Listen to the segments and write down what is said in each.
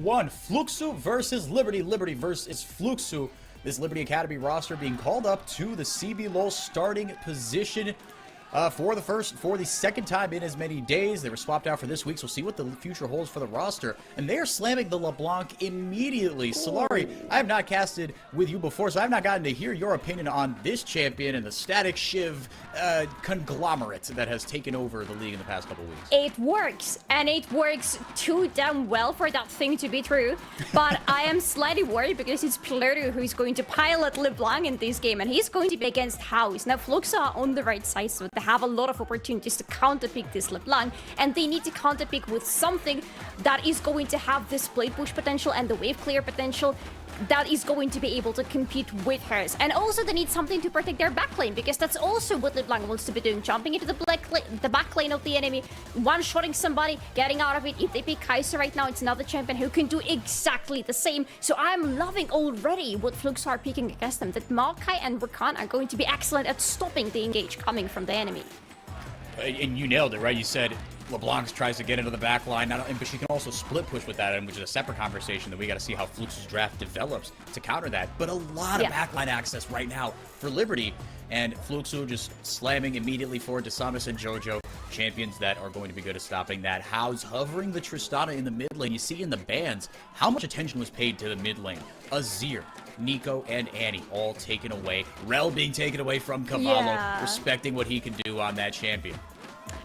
One, Fluxo versus Liberty. Liberty versus Fluxo. This Liberty Academy roster being called up to the CBLOL starting position for the second time in as many days. They were swapped out for this week, so we'll see what the future holds for the roster. And they are slamming the LeBlanc immediately. Solari, I have not casted with you before, so I have not gotten to hear your opinion on this champion and the Static Shiv conglomerate that has taken over the league in the past couple weeks. It works, and it works too damn well for that thing to be true. But I am slightly worried because it's Pilaru who is going to pilot LeBlanc in this game, and he's going to be against House. Now, Fluxo are on the right side, so they have a lot of opportunities to counterpick this LeBlanc, and they need to counterpick with something that is going to have this play push potential and the wave clear potential that is going to be able to compete with hers. And also they need something to protect their back lane, because that's also what LeBlanc wants to be doing, jumping into the back lane of the enemy, one-shotting somebody, getting out of it. If they pick Kai'Sa right now, it's another champion who can do exactly the same. So I'm loving already what Fluxo are picking against them, that Maokai and Rakan are going to be excellent at stopping the engage coming from the enemy. And you nailed it, right? You said LeBlanc tries to get into the back line, but she can also split push with that, which is a separate conversation that we got to see how Fluxo's draft develops to counter that. But a lot of backline access right now for Liberty, and Fluxo just slamming immediately forward to Samus and Jojo, champions that are going to be good at stopping that. House hovering the Tristana in the mid lane. You see in the bans how much attention was paid to the mid lane. Azir, Nico, and Annie all taken away. Rel being taken away from Cavallo, respecting what he can do on that champion.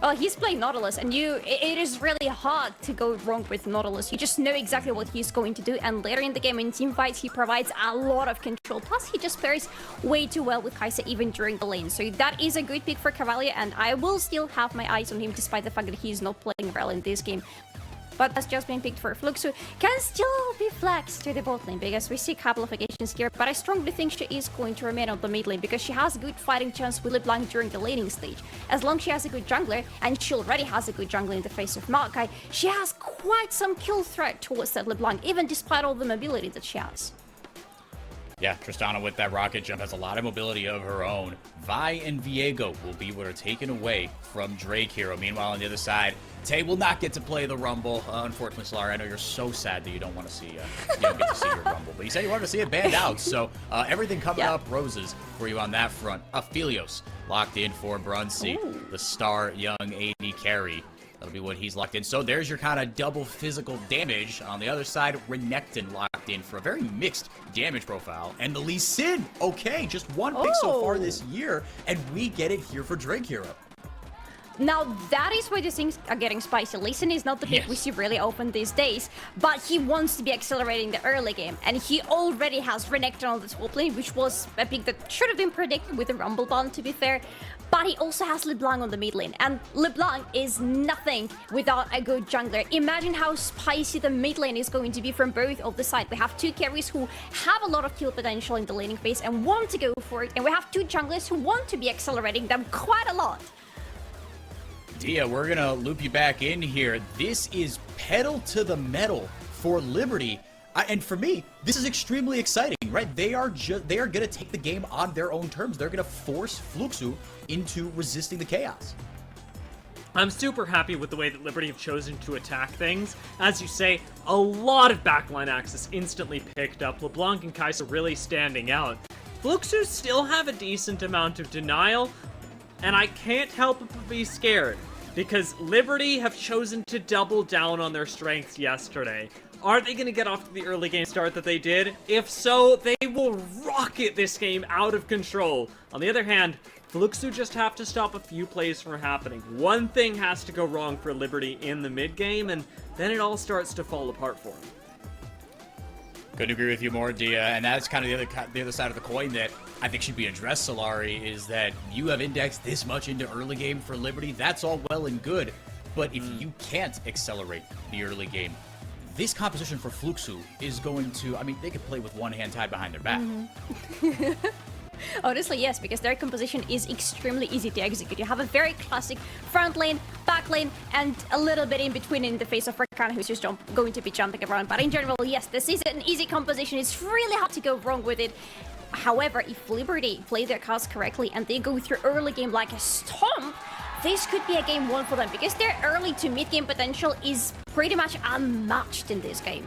Well, he's playing Nautilus, and it is really hard to go wrong with Nautilus. You just know exactly what he's going to do, and later in the game in team fights, he provides a lot of control. Plus, he just pairs way too well with Kai'Sa even during the lane. So that is a good pick for Cavalier, and I will still have my eyes on him despite the fact that he's not playing well in this game. But that's just been picked for Fluxo. Can still be flexed to the bot lane because we see a couple of occasions here, but I strongly think she is going to remain on the mid lane because she has a good fighting chance with LeBlanc during the laning stage. As long as she has a good jungler, and she already has a good jungler in the face of Maokai, she has quite some kill threat towards that LeBlanc, even despite all the mobility that she has. Yeah, Tristana with that rocket jump has a lot of mobility of her own. Vi and Viego will be what are taken away from Drake Hero. Meanwhile, on the other side, Tay will not get to play the Rumble. Unfortunately, Solari, I know you're so sad that you don't want to see, you don't get to see your Rumble, but you said you wanted to see it banned out. So everything coming up, roses for you on that front. Aphelios locked in for Brunsey, the star young AD carry. That'll be what he's locked in. So there's your kind of double physical damage. On the other side, Renekton locked in for a very mixed damage profile. And the Lee Sin, okay, just one pick so far this year, and we get it here for Drake Hero. Now, that is where the things are getting spicy. Lee Sin is not the pick we see really often these days, but he wants to be accelerating the early game, and he already has Renekton on the top lane, which was a pick that should have been predicted with the Rumble Bond, to be fair. But he also has LeBlanc on the mid lane, and LeBlanc is nothing without a good jungler. Imagine how spicy the mid lane is going to be from both of the sides. We have two carries who have a lot of kill potential in the laning phase and want to go for it, and we have two junglers who want to be accelerating them quite a lot. Dia, we're going to loop you back in here. This is pedal to the metal for Liberty. And for me, this is extremely exciting, right? They are going to take the game on their own terms. They're going to force Fluxo into resisting the chaos. I'm super happy with the way that Liberty have chosen to attack things. As you say, a lot of backline access instantly picked up. LeBlanc and Kai'Sa really standing out. Fluxo still have a decent amount of denial, and I can't help but be scared, because Liberty have chosen to double down on their strengths yesterday. Are they going to get off to the early game start that they did? If so, they will rocket this game out of control. On the other hand, Fluxo just have to stop a few plays from happening. One thing has to go wrong for Liberty in the mid game, and then it all starts to fall apart for them. Couldn't agree with you more, Dia, and that's kind of the other side of the coin that I think should be addressed, Solari, is that you have indexed this much into early game for Liberty. That's all well and good, but if you can't accelerate the early game, this composition for Fluxo is going to, I mean, they could play with one hand tied behind their back. Honestly, yes, because their composition is extremely easy to execute. You have a very classic front lane, back lane, and a little bit in between in the face of Rakan, who's just going to be jumping around. But in general, yes, this is an easy composition. It's really hard to go wrong with it. However, if Liberty play their cards correctly and they go through early game like a stomp, this could be a game one for them, because their early to mid game potential is pretty much unmatched in this game.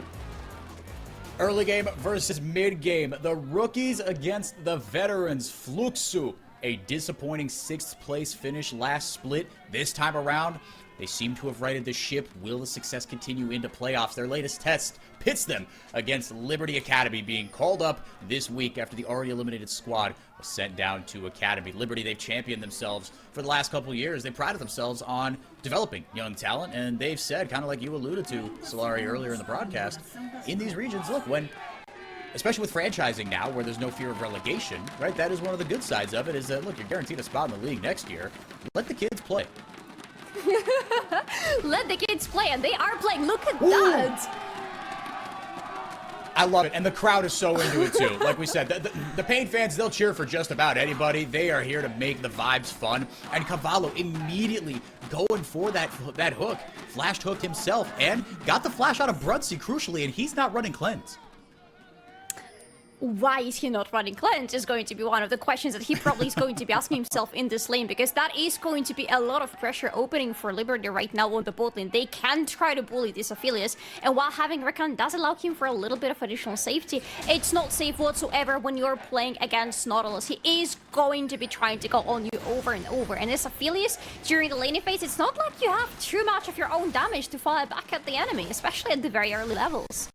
Early game versus mid game. The rookies against the veterans. Fluxo, a disappointing 6th place finish last split. This time around, they seem to have righted the ship. Will the success continue into playoffs? Their latest test pits them against Liberty Academy, being called up this week after the already eliminated squad was sent down to Academy. Liberty, they've championed themselves for the last couple of years. They prided themselves on developing young talent, and they've said, kind of like you alluded to, Solari, earlier in the broadcast, in these regions, look, especially with franchising now, where there's no fear of relegation, right? That is one of the good sides of it, is that, look, you're guaranteed a spot in the league next year. Let the kids play. Let the kids play, and they are playing. Look at that. I love it, and the crowd is so into it too. Like we said, the Pain fans, they'll cheer for just about anybody. They are here to make the vibes fun. And Cavallo immediately going for that hook. Flashed hooked himself and got the flash out of Brunsey, crucially, and he's not running cleanse. Why is he not running cleanse is going to be one of the questions that he probably is going to be asking himself in this lane, because that is going to be a lot of pressure opening for Liberty right now on the bot lane. They can try to bully this Aphelios, and while having Rakan does allow him for a little bit of additional safety, it's not safe whatsoever when you're playing against Nautilus. He is going to be trying to go on you over and over, and this Aphelios, during the laning phase, it's not like you have too much of your own damage to fire back at the enemy, especially at the very early levels.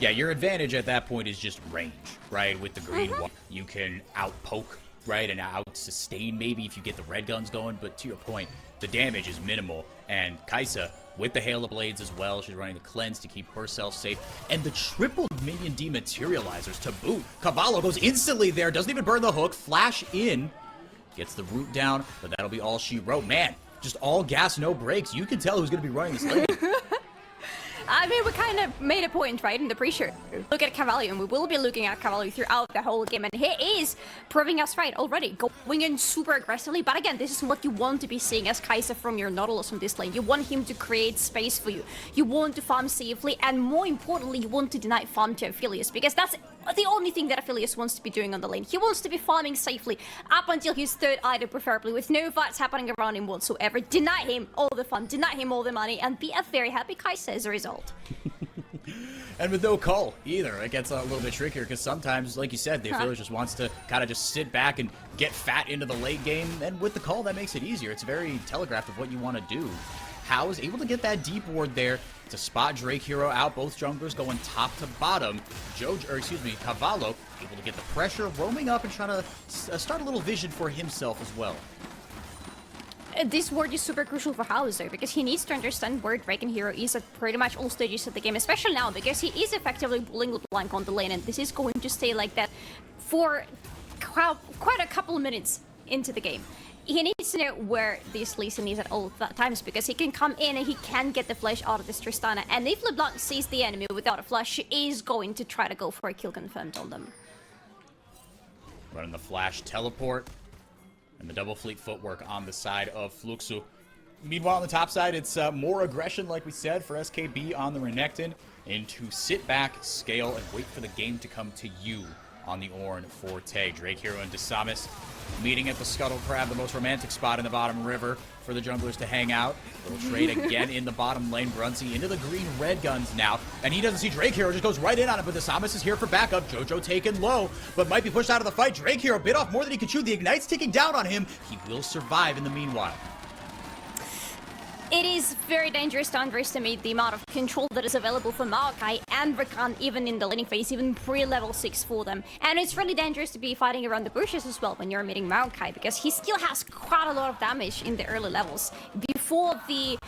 Yeah, your advantage at that point is just range, right? With the green one, you can out-poke, right? And out-sustain maybe if you get the red guns going. But to your point, the damage is minimal. And Kaisa, with the Hail of Blades as well, she's running the cleanse to keep herself safe. And the triple minion dematerializers to boot. Cavallo goes instantly there, doesn't even burn the hook, flash in, gets the root down, but that'll be all she wrote. Man, just all gas, no brakes. You can tell who's going to be running this lane. I mean, we kind of made a point, right, in the pre-show. Look at Cavallo, and we will be looking at Cavallo throughout the whole game, and he is proving us right already, going in super aggressively. But again, this is what you want to be seeing as Kaisa from your Nautilus on this lane. You want him to create space for you. You want to farm safely, and more importantly, you want to deny farm to Aphelios, because that's the only thing that Aphelios wants to be doing on the lane. He wants to be farming safely up until his 3rd item, preferably, with no fights happening around him whatsoever. Deny him all the fun, deny him all the money, and be a very happy Kaisa as a result. And with no call either, it gets a little bit trickier, because sometimes, like you said, the Aphelios just wants to kind of just sit back and get fat into the late game, and with the call, that makes it easier. It's very telegraphed of what you want to do. How is able to get that deep ward there to spot Drake Hero out, both junglers going top to bottom. Cavallo able to get the pressure, roaming up and trying to start a little vision for himself as well. This ward is super crucial for Hauser, because he needs to understand where Drake and Hero is at pretty much all stages of the game, especially now, because he is effectively bullying LeBlanc on the lane, and this is going to stay like that for quite a couple of minutes into the game. He needs to know where this Lee Sin is at all times, because he can come in and he can get the flash out of this Tristana, and if LeBlanc sees the enemy without a flash, she is going to try to go for a kill confirmed on them. Running the flash teleport. And the double fleet footwork on the side of Fluxo. Meanwhile, on the top side, it's more aggression, like we said, for SKB on the Renekton. And to sit back, scale, and wait for the game to come to you on the Ornn Forte. Drake Hero and Desamis meeting at the Scuttle Crab, the most romantic spot in the bottom river for the junglers to hang out. Little trade again in the bottom lane. Brunsey into the green red guns now. And he doesn't see Drake Hero, just goes right in on him. But Desamis is here for backup. Jojo taken low, but might be pushed out of the fight. Drake Hero bit off more than he could chew. The Ignite's ticking down on him. He will survive in the meanwhile. It is very dangerous to underestimate the amount of control that is available for Maokai and Rakan, even in the laning phase, even pre-level 6 for them. And it's really dangerous to be fighting around the bushes as well when you're meeting Maokai, because he still has quite a lot of damage in the early levels. Before the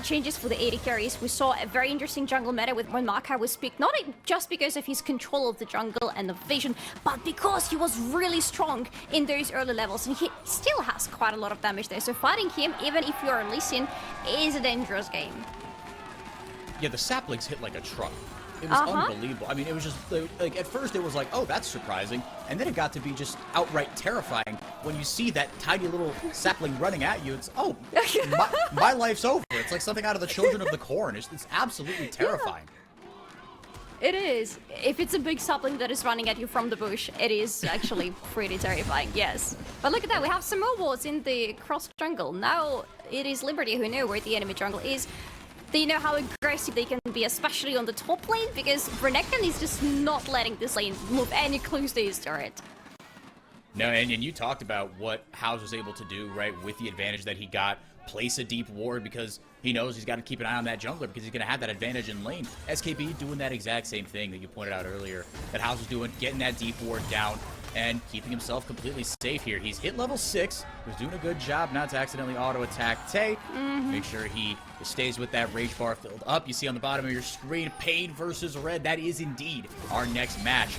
changes for the AD carries, we saw a very interesting jungle meta with when Maokai was picked, not just because of his control of the jungle and the vision, but because he was really strong in those early levels, and he still has quite a lot of damage there. So fighting him, even if you're Lee Sin, is a dangerous game. Yeah, the saplings hit like a truck. It was unbelievable. I mean, it was just, like, at first it was like, oh, that's surprising. And then it got to be just outright terrifying when you see that tiny little sapling running at you. It's, oh, my life's over. It's like something out of the Children of the Corn. It's absolutely terrifying. It is. If it's a big sapling that is running at you from the bush, it is actually pretty terrifying, yes. But look at that, we have some more wards in the cross jungle. Now it is Liberty who know where the enemy jungle is. They know how aggressive they can be, especially on the top lane, because Renekton is just not letting this lane move any close to his turret. No, and you talked about what House was able to do, right, with the advantage that he got. Place a deep ward because he knows he's got to keep an eye on that jungler because he's going to have that advantage in lane. SKB doing that exact same thing that you pointed out earlier that House was doing, getting that deep ward down and keeping himself completely safe here. He's hit level 6, was doing a good job not to accidentally auto-attack Tay. Make sure he stays with that rage bar filled up. You see on the bottom of your screen, Pain versus Red. That is indeed our next match.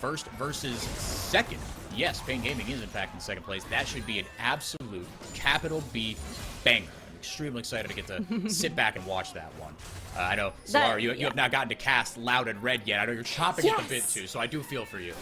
First versus second. Yes, Pain Gaming is in fact in second place. That should be an absolute capital B banger. I'm extremely excited to get to sit back and watch that one. I know, Solara, you have not gotten to cast Loud and Red yet. I know you're chomping at the bit too, so I do feel for you.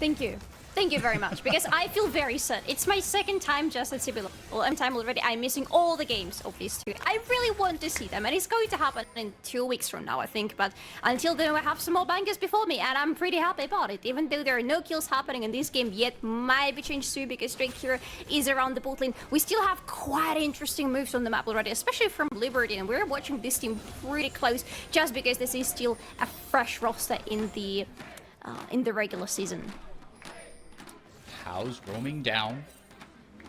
Thank you. Thank you very much, because I feel very sad. It's my second time just at CBLOL. I'm time already. I'm missing all the games of these two. I really want to see them, and it's going to happen in 2 weeks from now, I think. But until then, I have some more bangers before me, and I'm pretty happy about it. Even though there are no kills happening in this game yet, might be changed soon because Drake Hero is around the bot lane. We still have quite interesting moves on the map already, especially from Liberty, and we're watching this team pretty close, just because this is still a fresh roster in the regular season. House roaming down,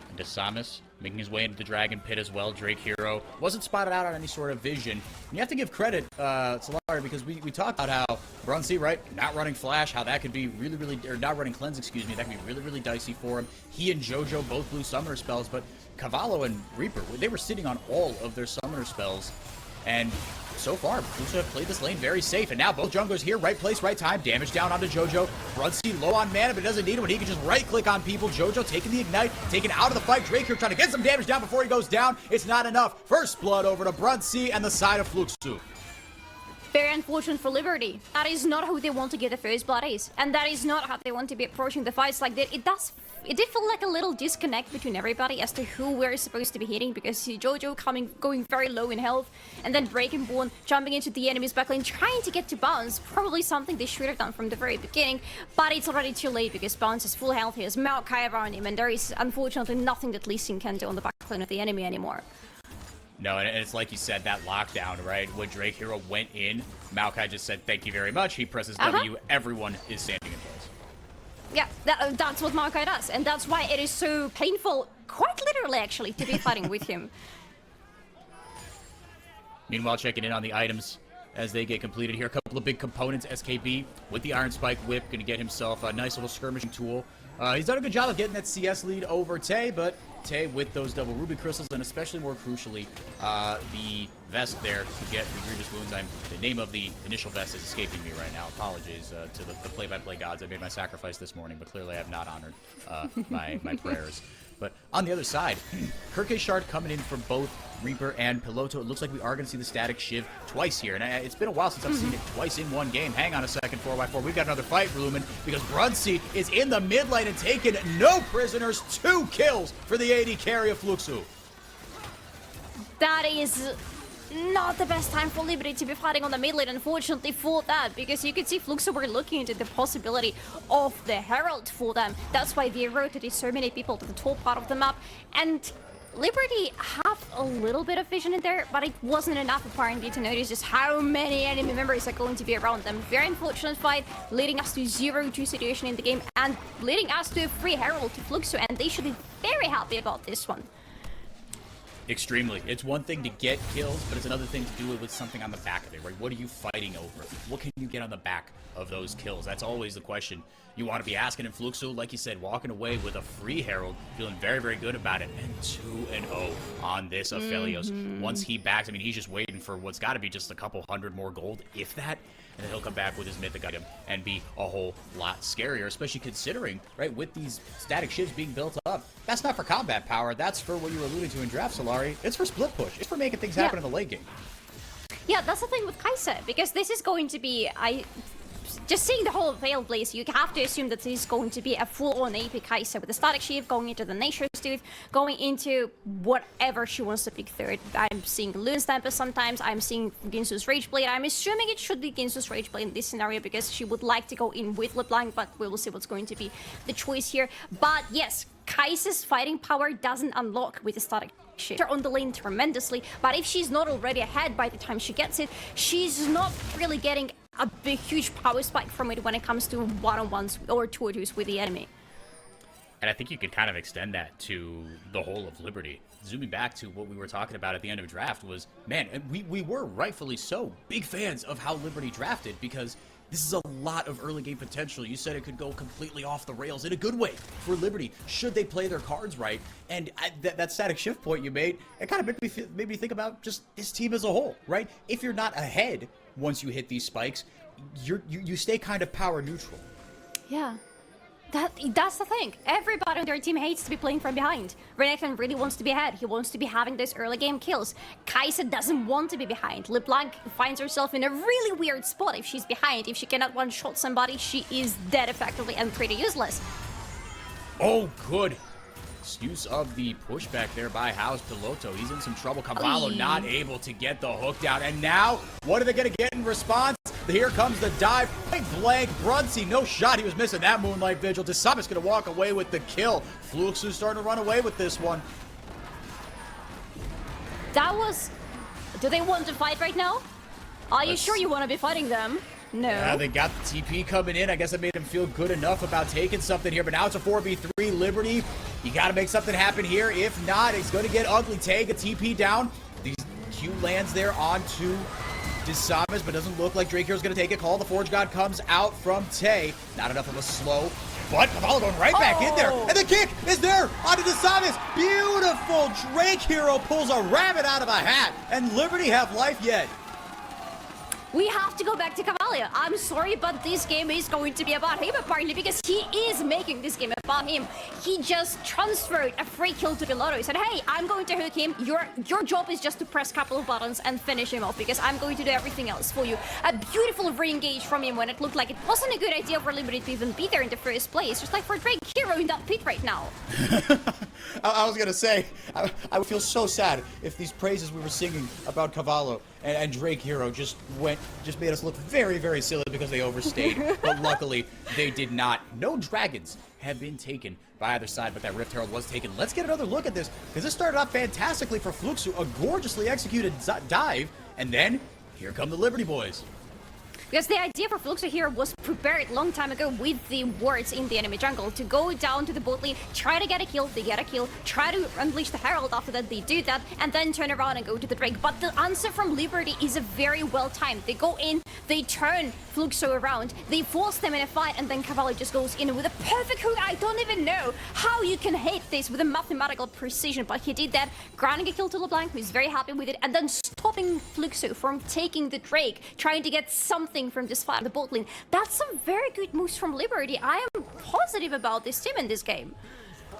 and Samus making his way into the Dragon Pit as well. Drake Hero wasn't spotted out on any sort of vision. And you have to give credit to Solara because we talked about how Brunsey, right, not running Flash, how that could be really, or not running Cleanse, excuse me, that could be really dicey for him. He and JoJo both blew Summoner spells, but Cavallo and Reaper, they were sitting on all of their Summoner spells. And so far, Fluxo have played this lane very safe. And now both junglers here, right place, right time. Damage down onto JoJo. Brunsey low on mana, but doesn't need it when he can just right-click on people. JoJo taking the Ignite, taken out of the fight. Drake here trying to get some damage down before he goes down. It's not enough. First blood over to Brunsey and the side of Fluxo. Very unfortunate for Liberty. That is not how they want to get the first blood is. And that is not how they want to be approaching the fights like that. It did feel like a little disconnect between everybody as to who we're supposed to be hitting, because see JoJo going very low in health, and then Dragonborn jumping into the enemy's backlane, trying to get to Bounce, probably something they should have done from the very beginning, but it's already too late because Bounce is full health, he has Maokai around him, and there is unfortunately nothing that Lee Sin can do on the backlane of the enemy anymore. No, and it's like you said, that lockdown, right? When Drake Hero went in, Maokai just said, thank you very much. He presses W, everyone is standing in place. Yeah, that's what Maokai does, and that's why it is so painful, quite literally actually, to be fighting with him. Meanwhile, checking in on the items as they get completed here. A couple of big components. SKB with the Iron Spike Whip, going to get himself a nice little skirmishing tool. He's done a good job of getting that CS lead over Tay, but Tay with those double ruby crystals, and especially more crucially, the vest there to get the grievous wounds. The name of the initial vest is escaping me right now. Apologies to the play-by-play gods. I made my sacrifice this morning, but clearly I have not honored my prayers. But on the other side, Kirke Shard coming in for both Reaper and Piloto. It looks like we are going to see the Static Shiv twice here. And it's been a while since I've seen it twice in one game. Hang on a second, 4x4. We've got another fight looming because Brunsey is in the mid lane and taking no prisoners. 2 kills for the AD carry of Fluxo. That is not the best time for Liberty to be fighting on the mid lane, unfortunately, for that, because you can see Fluxo were looking into the possibility of the Herald for them. That's why they rotated so many people to the top part of the map, and Liberty have a little bit of vision in there, but it wasn't enough apparently to notice just how many enemy members are going to be around them. Very unfortunate fight, leading us to 0-2 situation in the game, and leading us to a free Herald to Fluxo, and they should be very happy about this one. Extremely. It's one thing to get kills, but it's another thing to do it with something on the back of it, right? What are you fighting over? What can you get on the back of those kills? That's always the question you want to be asking. In Fluxo, like you said, walking away with a free Herald, feeling very good about it, and 2-0 on this Aphelios. Once he backs, I mean, he's just waiting for what's got to be just a couple hundred more gold, if that, and then he'll come back with his mythic item and be a whole lot scarier, especially considering, right, with these static shivs being built up, that's not for combat power, that's for what you were alluding to in draft, Solari. It's for split push. It's for making things happen in the late game. Yeah, that's the thing with Kai'Sa, because this is going to be, just seeing the whole Veil Blaze, you have to assume that this is going to be a full-on AP Kai'Sa with the Static Shield, going into the Nature's Tooth, going into whatever she wants to pick third. I'm seeing Loon Stamper sometimes, I'm seeing Ginsu's Rage Blade. I'm assuming it should be Ginsu's Rage Blade in this scenario because she would like to go in with LeBlanc, but we will see what's going to be the choice here. But yes, Kai'Sa's fighting power doesn't unlock with the Static shift on the lane tremendously, but if she's not already ahead by the time she gets it, she's not really getting a big, huge power spike from it when it comes to one-on-ones or 2-2s with the enemy. And I think you could kind of extend that to the whole of Liberty. Zooming back to what we were talking about at the end of draft was, man, we were rightfully so big fans of how Liberty drafted, because this is a lot of early game potential. You said it could go completely off the rails in a good way for Liberty, should they play their cards right. And that static shift point you made, it kind of made me think about just this team as a whole, right? If you're not ahead once you hit these spikes, you stay kind of power neutral. Yeah. That's the thing. Everybody on their team hates to be playing from behind. Renekton really wants to be ahead. He wants to be having those early game kills. Kai'Sa doesn't want to be behind. LeBlanc finds herself in a really weird spot if she's behind. If she cannot one-shot somebody, she is dead effectively and pretty useless. Oh, good. Use of the pushback there by House Piloto. He's in some trouble. Cavallo not able to get the hook down. And now, what are they going to get in response? Here comes the dive. Point blank. Brunsey, no shot. He was missing that Moonlight Vigil. Desamis going to walk away with the kill. Fluxo starting to run away with this one. That was... Do they want to fight right now? Are you sure you want to be fighting them? No. Yeah, they got the TP coming in. I guess it made him feel good enough about taking something here. But now it's a 4v3 Liberty. You got to make something happen here. If not, it's going to get ugly. Take a TP down. These Q lands there onto Desamis, but doesn't look like Drake here is going to take a call. The Forge God comes out from Tay. Not enough of a slow, but Cavallo going right back in there. And the kick is there onto Desamis. Beautiful. Drake Hero pulls a rabbit out of a hat. And Liberty have life yet. We have to go back to Cavallo. I'm sorry, but this game is going to be about him apparently, because he is making this game about him. He just transferred a free kill to Piloto. He said, hey, I'm going to hook him. Your job is just to press a couple of buttons and finish him off, because I'm going to do everything else for you. A beautiful re-engage from him when it looked like it wasn't a good idea for Liberty to even be there in the first place. Just like for Drake Hero in that pit right now. I was going to say, I would feel so sad if these praises we were singing about Cavallo and Drake Hero just made us look very, very silly because they overstayed. But luckily, they did not. No dragons have been taken by either side, but that Rift Herald was taken. Let's get another look at this, because this started off fantastically for Fluxo, a gorgeously executed dive, and then here come the Liberty boys. Because the idea for Fluxo here was prepared long time ago with the wards in the enemy jungle to go down to the bot lane, try to get a kill, they get a kill, try to unleash the Herald after that, they do that, and then turn around and go to the Drake. But the answer from Liberty is a very well timed. They go in, they turn Fluxo around, they force them in a fight, and then Cavallo just goes in with a perfect hook. I don't even know how you can hit this with a mathematical precision, but he did that, granting a kill to LeBlanc, who's very happy with it, and then stopping Fluxo from taking the Drake, trying to get something from this fight, the bot lane. That's some very good moves from Liberty. I am positive about this team in this game.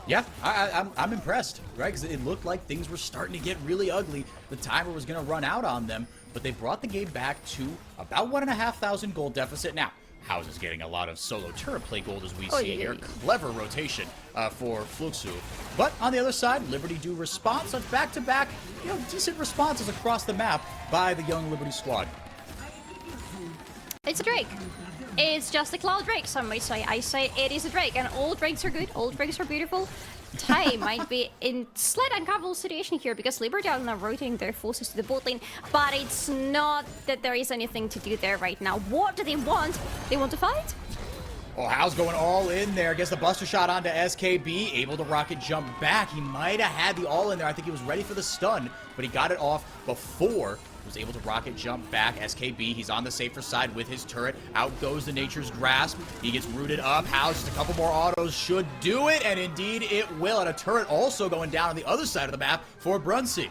Yeah, I'm impressed, right? Because it looked like things were starting to get really ugly. The timer was going to run out on them, but they brought the game back to about 1,500 gold deficit. Now, House is getting a lot of solo turret play gold as we see here. Clever rotation for Fluxo. But on the other side, Liberty do response on back-to-back, decent responses across the map by the young Liberty squad. It's a Drake. It's just a Cloud Drake, some might say. I say it is a Drake, and all Drakes are good, all Drakes are beautiful. Tai might be in slight uncomfortable situation here, because Liberty are now rotating their forces to the bot lane, but it's not that there is anything to do there right now. What do they want? They want to fight? Oh, Hal's going all in there. Gets the buster shot onto SKB. Able to rocket jump back. He might have had the all in there. I think he was ready for the stun, but he got it off before was able to rocket jump back. SKB, he's on the safer side with his turret. Out goes the Nature's Grasp. He gets rooted up. House, just a couple more autos should do it, and indeed it will. And a turret also going down on the other side of the map for Brunsey.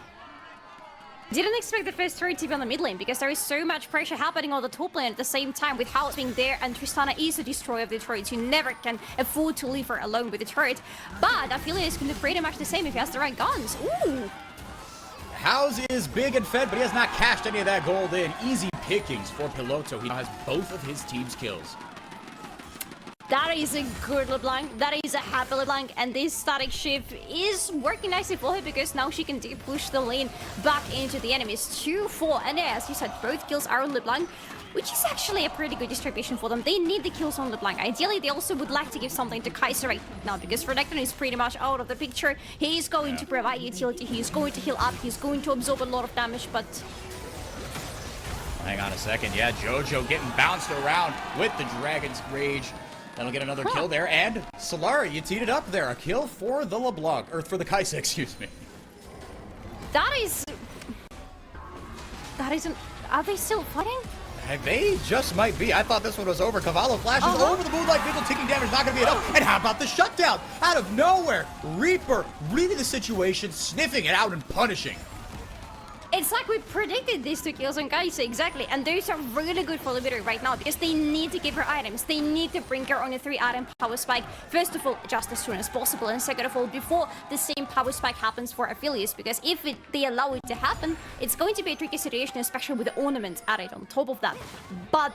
Didn't expect the first turret to be on the mid lane, because there is so much pressure happening on the top lane at the same time, with House being there, and Tristana is a destroyer of the turrets. You never can afford to leave her alone with the turret. But I feel it's going to pretty much the same if he has the right guns. Ooh! House is big and fed, but he has not cashed any of that gold in. Easy pickings for Piloto. He now has both of his team's kills. That is a good LeBlanc. That is a happy LeBlanc. And this static shift is working nicely for her, because now she can push the lane back into the enemies. 2-4. And as you said, both kills are on LeBlanc. which is actually a pretty good distribution for them. They need the kills on LeBlanc. Ideally, they also would like to give something to Kai'Sa right now, because Renekton is pretty much out of the picture. He is going to provide utility, he is going to heal up, he's going to absorb a lot of damage, but... Hang on a second. Yeah, Jojo getting bounced around with the Dragon's Rage. That'll get another kill there. And Solari, you teed it up there. A kill for the LeBlanc, or for the Kai'Sa, excuse me. That isn't... Are they still fighting? They just might be. I thought this one was over. Cavallo flashes over the Moonlight Vigil, taking damage, not going to be enough. And how about the shutdown? Out of nowhere, Reaper reading the situation, sniffing it out and punishing. It's like we predicted these 2 kills on Kai'Sa, exactly. And those are really good for Liberi right now because they need to give her items. They need to bring her on a 3-item power spike. First of all, just as soon as possible. And second of all, before the same power spike happens for Aphelios. Because if they allow it to happen, it's going to be a tricky situation, especially with the ornament added on top of that. But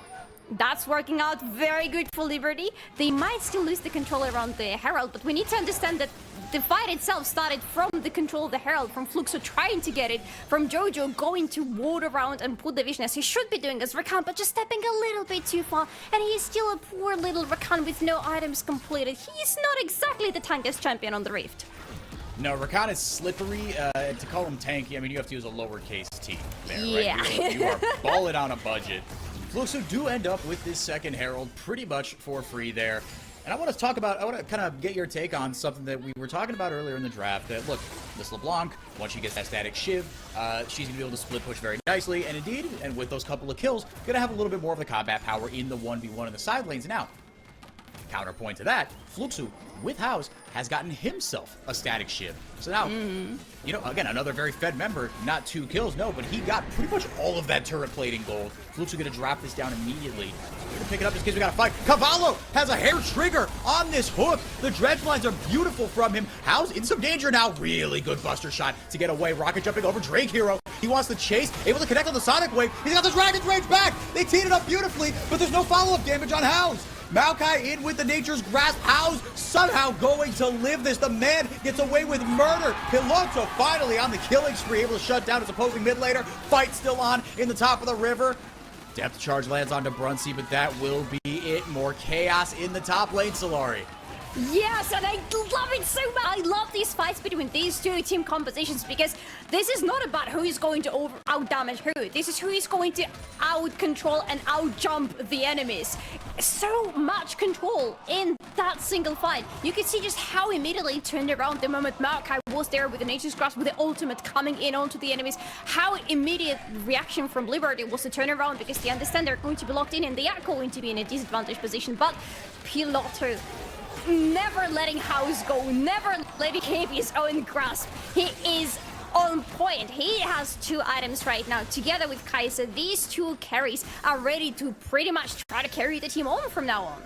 that's working out very good for Liberty. They might still lose the control around the Herald, but we need to understand that the fight itself started from the control of the Herald, from Fluxo trying to get it, from Jojo going to ward around and put the vision as he should be doing as Rakan, but just stepping a little bit too far, and he is still a poor little Rakan with no items completed. He's not exactly the tankiest champion on the Rift. No, Rakan is slippery. To call him tanky, I mean, you have to use a lowercase t there, yeah. right? You are balling on a budget. Fluxo do end up with this second Herald pretty much for free there. And I want to talk about, I want to kind of get your take on something that we were talking about earlier in the draft. That, look, this LeBlanc, once she gets that static shiv, she's going to be able to split push very nicely. And indeed, and with those couple of kills, going to have a little bit more of the combat power in the 1v1 in the side lanes. Now, counterpoint to that, Fluxo, with House, has gotten himself a static shiv. So now, you know, again, another very fed member, not 2 kills, no, but he got pretty much all of that turret plating gold. Fluxo going to drop this down immediately. We're going to pick it up just in case we got to fight. Cavallo has a hair trigger on this hook. The dredge lines are beautiful from him. House in some danger now. Really good buster shot to get away. Rocket jumping over Drake Hero. He wants to chase, able to connect on the Sonic Wave. He's got the Dragon's Rage back. They teed it up beautifully, but there's no follow-up damage on House. Maokai in with the Nature's Grasp. House somehow going to live this. The man gets away with murder. Piloto finally on the killing spree, able to shut down his opposing mid laner. Fight still on in the top of the river. Depth charge lands onto Brunsey, but that will be it. More chaos in the top lane, Solari. Yes, and I love it so much. I love these fights between these 2 team compositions because this is not about who is going to out-damage who. This is who is going to out-control and out-jump the enemies. So much control in that single fight. You can see just how immediately it turned around the moment Maokai was there with the Nature's Grasp, with the ultimate coming in onto the enemies. How immediate reaction from Liberty was to turn around because they understand they're going to be locked in and they are going to be in a disadvantaged position. But Piloto, never letting House go, never letting him his own grasp. He is on point. He has 2 items right now. Together with Kai'Sa, these 2 carries are ready to pretty much try to carry the team on from now on.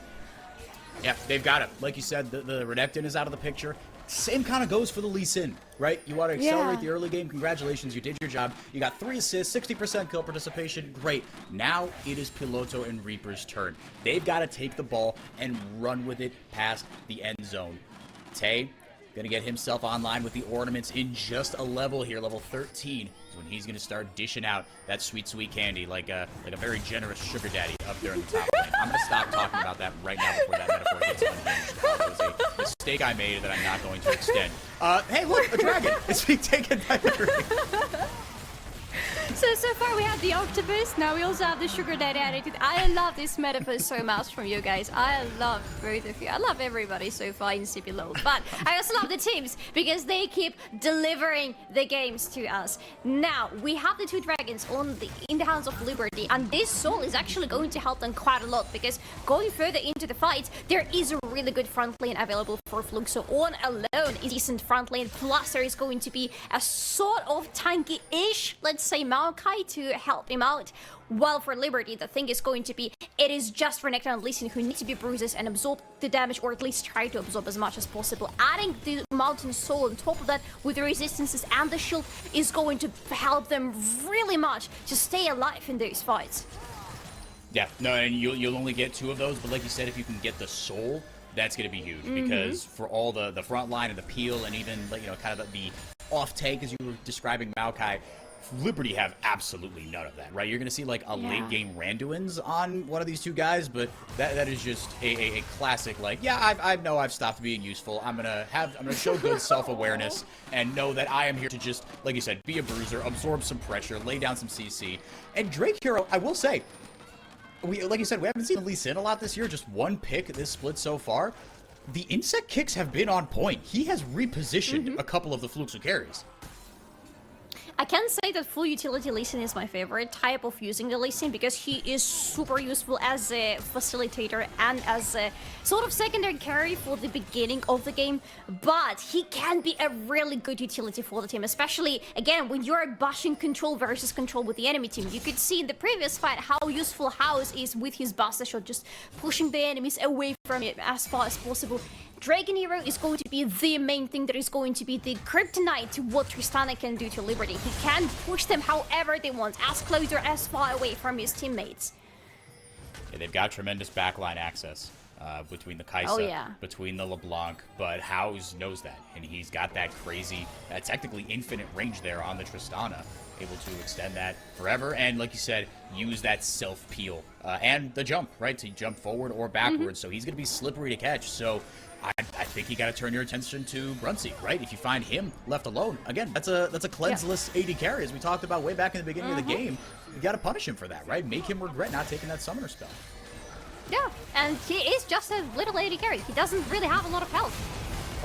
Yeah, they've got it. Like you said, the Renekton is out of the picture. Same kind of goes for the Lee Sin, right? You want to accelerate the early game. Congratulations, you did your job. You got 3 assists, 60% kill participation. Great. Now it is Piloto and Reaper's turn. They've got to take the ball and run with it past the end zone. Tay gonna get himself online with the ornaments in just a level here. Level 13 is when he's gonna start dishing out that sweet, sweet candy like a very generous sugar daddy up there in the top lane. I'm gonna stop talking about that right now before that metaphor gets unhinged. It was a mistake I made that I'm not going to extend. Hey, look, a dragon is being taken by the ring. So far we have the octopus, now we also have the sugar daddy attitude. I love this metaphor so much from you guys. I love both of you. I love everybody so far in CBLOL. But I also love the teams because they keep delivering the games to us. Now, we have the 2 dragons in the hands of Liberty, and this soul is actually going to help them quite a lot because going further into the fight, there is a really good front lane available for Fluxo. On alone is decent front lane, plus there is going to be a sort of tanky-ish, let's say, Maokai to help him out. While for Liberty, the thing is going to be, it is just Renekton and Lee Sin who need to be bruises and absorb the damage, or at least try to absorb as much as possible. Adding the Mountain Soul on top of that with the resistances and the shield is going to help them really much to stay alive in those fights. Yeah, no, and you'll only get 2 of those, but like you said, if you can get the soul, that's going to be huge because for all the front line and the peel and even, you know, kind of the off take as you were describing Maokai, Liberty have absolutely none of that, right? You're going to see like a Yeah. late game Randuin's on one of these two guys, but that is just a classic, like, yeah, I know I've stopped being useful. I'm going to show good self-awareness and know that I am here to just, like you said, be a bruiser, absorb some pressure, lay down some CC. And Drake Hero, I will say, like you said, we haven't seen Lee Sin a lot this year, just one pick this split so far. The insect kicks have been on point. He has repositioned a couple of the Fluxo carries. I can say that full utility Lee Sin is my favorite type of using the Lee Sin because he is super useful as a facilitator and as a sort of secondary carry for the beginning of the game, but he can be a really good utility for the team, especially, again, when you're bashing control versus control with the enemy team. You could see in the previous fight how useful House is with his Buster Shot, just pushing the enemies away from it as far as possible. Dragon Hero is going to be the main thing that is going to be the kryptonite to what Tristana can do to Liberty. He can push them however they want, as close or as far away from his teammates. Yeah, they've got tremendous backline access between the Kaisa, between the LeBlanc, but House knows that, and he's got that crazy, technically infinite range there on the Tristana, able to extend that forever, and like you said, use that self-peel, and the jump, right, to jump forward or backwards, so he's going to be slippery to catch, so I think you got to turn your attention to Brunsey, right? If you find him left alone, again, that's a cleanseless AD carry, as we talked about way back in the beginning of the game. You got to punish him for that, right? Make him regret not taking that summoner spell. Yeah, and he is just a little AD carry. He doesn't really have a lot of health.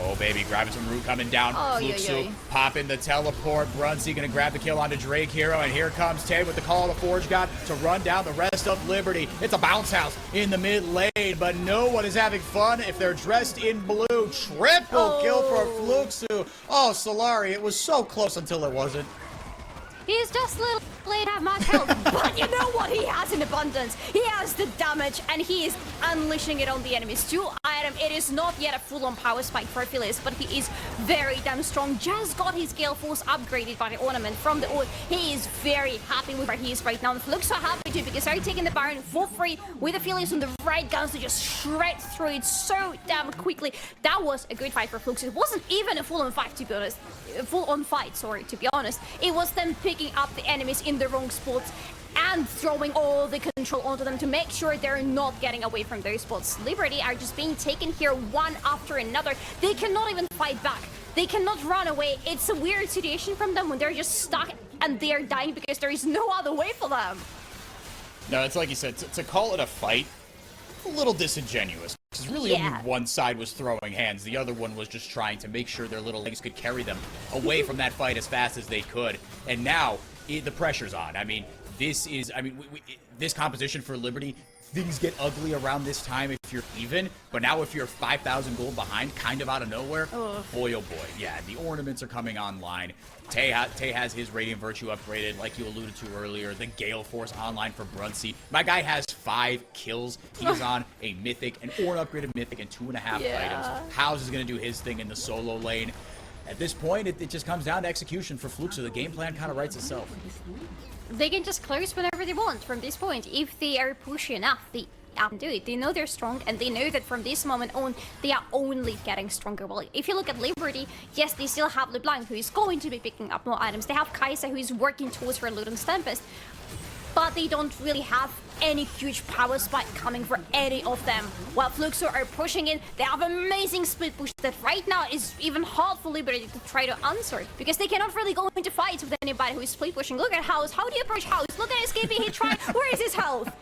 Oh, baby, grabbing some root coming down. Fluxo popping the teleport. Brunsey going to grab the kill onto Drake Hero, and here comes Tay with the call of the Forge God to run down the rest of Liberty. It's a bounce house in the mid lane, but no one is having fun if they're dressed in blue. Triple kill for Fluxo. Oh, Solari, it was so close until it wasn't. He's just little played have much health, but you know what he has in abundance? He has the damage, and he is unleashing it on the enemies. 2 item, it is not yet a full-on power spike for Phyllis, but he is very damn strong. Just got his Gale Force upgraded by the ornament from the ult. He is very happy with where he is right now. And Flux so happy too, because they're taking the Baron for free with the Phyllis on the right guns to just shred through it so damn quickly. That was a good fight for Flux. It wasn't even a full-on fight, to be honest. To be honest. It was them picking up the enemies in the wrong spots and throwing all the control onto them to make sure they're not getting away from those spots. Liberty are just being taken here one after another. They cannot even fight back. They cannot run away. It's a weird situation from them when they're just stuck and they're dying because there is no other way for them. No, it's like you said, to call it a fight, a little disingenuous. Because really only one side was throwing hands. The other one was just trying to make sure their little legs could carry them away from that fight as fast as they could. And now, the pressure's on. I mean, this is, this composition for Liberty, things get ugly around this time if you're even. But now if you're 5,000 gold behind, kind of out of nowhere, boy, oh boy. Yeah, the ornaments are coming online. Tay has his Radiant Virtue upgraded, like you alluded to earlier. The Gale Force online for Brunsey. My guy has 5 kills. He is on a Mythic, an Orn upgraded Mythic, and 2.5 items. House is going to do his thing in the solo lane. At this point, it just comes down to execution for Fluxo. The game plan kind of writes itself. They can just close whenever they want from this point. If they are pushy enough, they can do it. They know they're strong, and they know that from this moment on, they are only getting stronger. Well, if you look at Liberty, yes, they still have LeBlanc, who is going to be picking up more items. They have Kaisa, who is working towards her Luden's Tempest, but they don't really have any huge power spike coming for any of them. While Fluxo are pushing in, they have amazing split push that right now is even hard for Liberty to try to answer, because they cannot really go into fights with anybody who is split pushing. Look at House. How do you approach House? Look at escaping. He tried. Where is his health?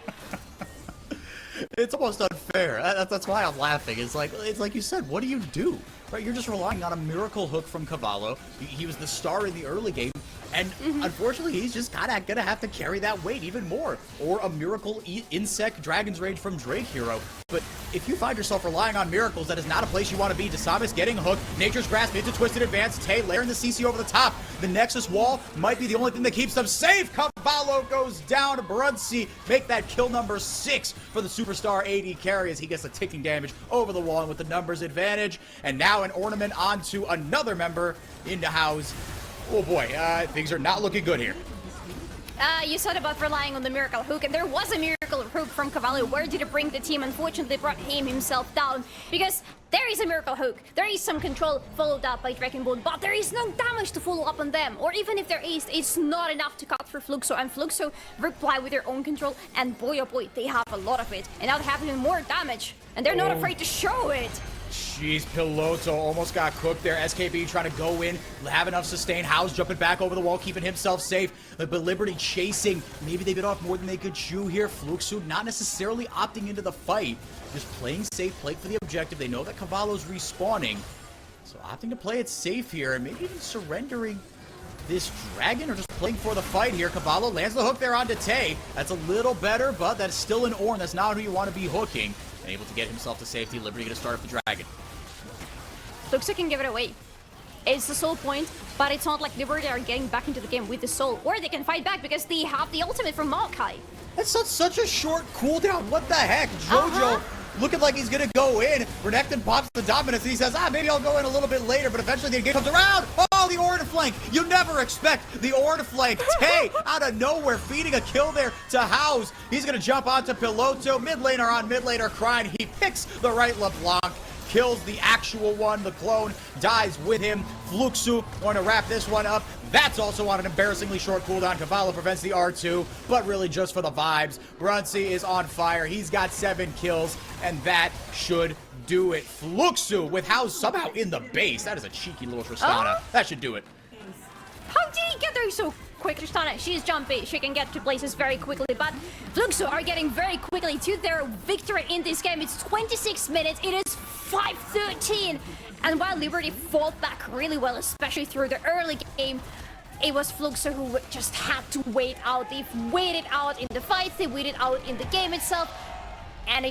It's almost unfair. That's why I'm laughing. It's like you said, what do you do? Right? You're just relying on a miracle hook from Cavallo. He was the star in the early game, and unfortunately, he's just gonna have to carry that weight even more. Or a miracle insect Dragon's Rage from Drake Hero. But if you find yourself relying on miracles, that is not a place you want to be. Desamis getting hooked. Nature's Grasp into Twisted Advance. Tay layering the CC over the top. The Nexus Wall might be the only thing that keeps them safe. Cavallo goes down. Brunsey make that kill number 6 for the Superstar AD carry as he gets the ticking damage over the wall and with the numbers advantage. And now an ornament onto another member into House. Oh boy, things are not looking good here. You said about relying on the miracle hook, and there was a miracle hook from Cavallo. Where did it bring the team? Unfortunately, brought himself down because there is a miracle hook. There is some control followed up by Dragon Bone, but there is no damage to follow up on them. Or even if there is, it's not enough to cut through Fluxo, and Fluxo reply with their own control, and boy oh boy, they have a lot of it. And now they have even more damage, and they're not afraid to show it. Jeez, Piloto almost got cooked there. SKB trying to go in, have enough sustain. House jumping back over the wall, keeping himself safe. But Liberty chasing. Maybe they bit off more than they could chew here. Fluxo not necessarily opting into the fight. Just playing safe, playing for the objective. They know that Cavallo's respawning. So opting to play it safe here, and maybe even surrendering this dragon, or just playing for the fight here. Cavallo lands the hook there onto Tay. That's a little better, but that's still an Ornn. That's not who you want to be hooking. And able to get himself to safety. Liberty going to start up the dragon. Fluxo can give it away. It's the soul point, but it's not like Liberty are getting back into the game with the soul, or they can fight back because they have the ultimate from Maokai. That's such a short cooldown. What the heck? Jojo looking like he's going to go in. Renekton pops the dominance, and he says, maybe I'll go in a little bit later, but eventually the game comes around. Oh, the Ornn flank. You never expect the Ornn flank. Tay, out of nowhere, feeding a kill there to House. He's going to jump onto Piloto. Mid laner on mid laner crying. He picks the right LeBlanc. Kills the actual one. The clone dies with him. Fluxo going to wrap this one up. That's also on an embarrassingly short cooldown. Cavallo prevents the R2, but really just for the vibes. Bruncy is on fire. He's got 7 kills, and that should do it. Fluxo with House somehow in the base. That is a cheeky little Tristana. That should do it. How did he get there so quick? Tristana, she's jumpy. She can get to places very quickly, but Fluxo are getting very quickly to their victory in this game. It's 26 minutes. It is 5-13. And while Liberty fought back really well, especially through the early game, it was Fluxo who just had to wait out. They've waited out in the fights, they waited out in the game itself, and it